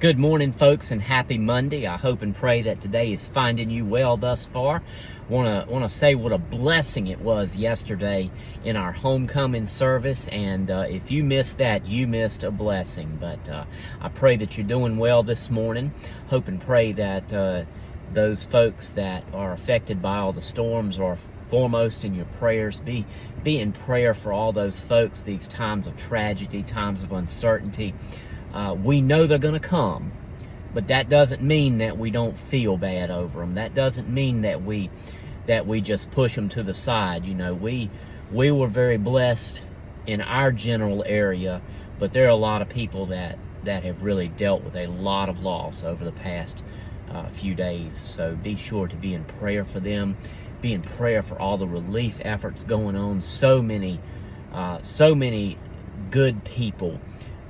Good morning, folks, and happy Monday. I hope and pray that today is finding you well thus far. Want to say what a blessing it was yesterday in our homecoming service, and if you missed that, you missed a blessing. But I pray that you're doing well this morning. Hope and pray that those folks that are affected by all the storms are foremost in your prayers. Be in prayer for all those folks, these times of tragedy, times of uncertainty. We know they're going to come, but that doesn't mean that we don't feel bad over them. That doesn't mean that we just push them to the side. You know, we were very blessed in our general area, but there are a lot of people that have really dealt with a lot of loss over the past few days. So be sure to be in prayer for them. Be in prayer for all the relief efforts going on. So many good people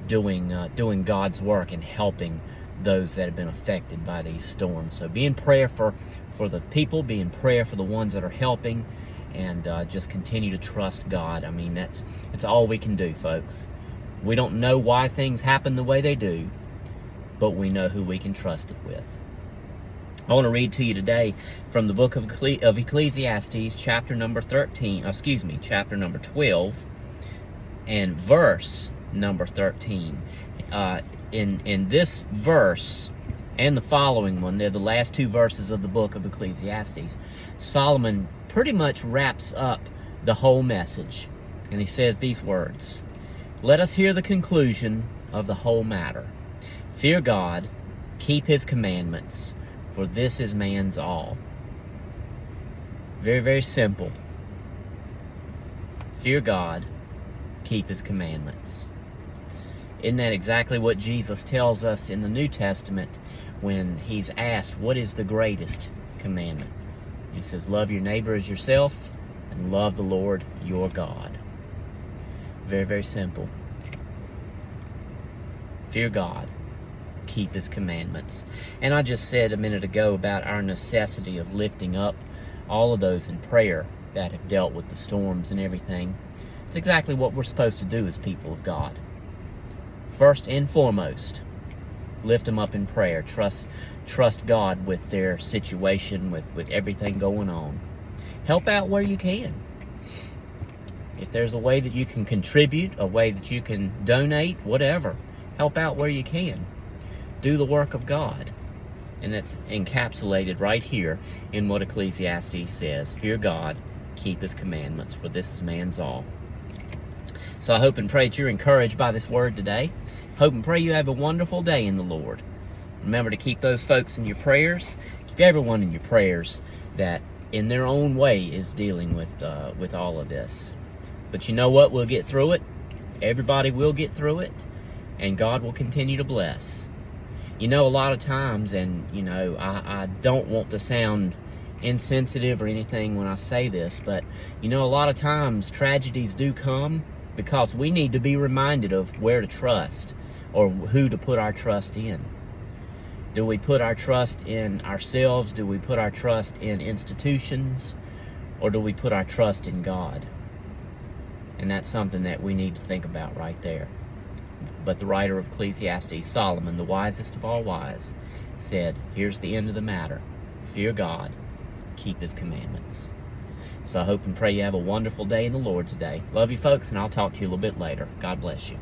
doing God's work and helping those that have been affected by these storms. So be in prayer for the people, be in prayer for the ones that are helping, and just continue to trust God. I mean, that's all we can do, folks. We don't know why things happen the way they do, but we know who we can trust it with. I want to read to you today from the book of Ecclesiastes, chapter number 12, and verse number 13. In this verse and the following one, they're the last two verses of the book of Ecclesiastes. Solomon pretty much wraps up the whole message, and he says these words: "Let us hear the conclusion of the whole matter. Fear God, keep his commandments, for this is man's all." Very, very simple. Fear God, keep his commandments. Isn't that exactly what Jesus tells us in the New Testament when he's asked, what is the greatest commandment? He says, love your neighbor as yourself and love the Lord your God. Very, very simple. Fear God, keep his commandments. And I just said a minute ago about our necessity of lifting up all of those in prayer that have dealt with the storms and everything. It's exactly what we're supposed to do as people of God. First and foremost, lift them up in prayer. Trust God with their situation, with everything going on. Help out where you can. If there's a way that you can contribute, a way that you can donate, whatever, help out where you can. Do the work of God. And that's encapsulated right here in what Ecclesiastes says. Fear God, keep his commandments, for this is man's all. So I hope and pray that you're encouraged by this word today. Hope and pray you have a wonderful day in the Lord. Remember to keep those folks in your prayers. Keep everyone in your prayers that in their own way is dealing with all of this. But you know what? We'll get through it. Everybody will get through it. And God will continue to bless. You know, a lot of times, and you know, I don't want to sound insensitive or anything when I say this, but you know, a lot of times tragedies do come because we need to be reminded of where to trust or who to put our trust in. Do we put our trust in ourselves? Do we put our trust in institutions? Or do we put our trust in God? And that's something that we need to think about right there. But the writer of Ecclesiastes, Solomon, the wisest of all wise, said, here's the end of the matter. Fear God, keep his commandments. So I hope and pray you have a wonderful day in the Lord today. Love you, folks, and I'll talk to you a little bit later. God bless you.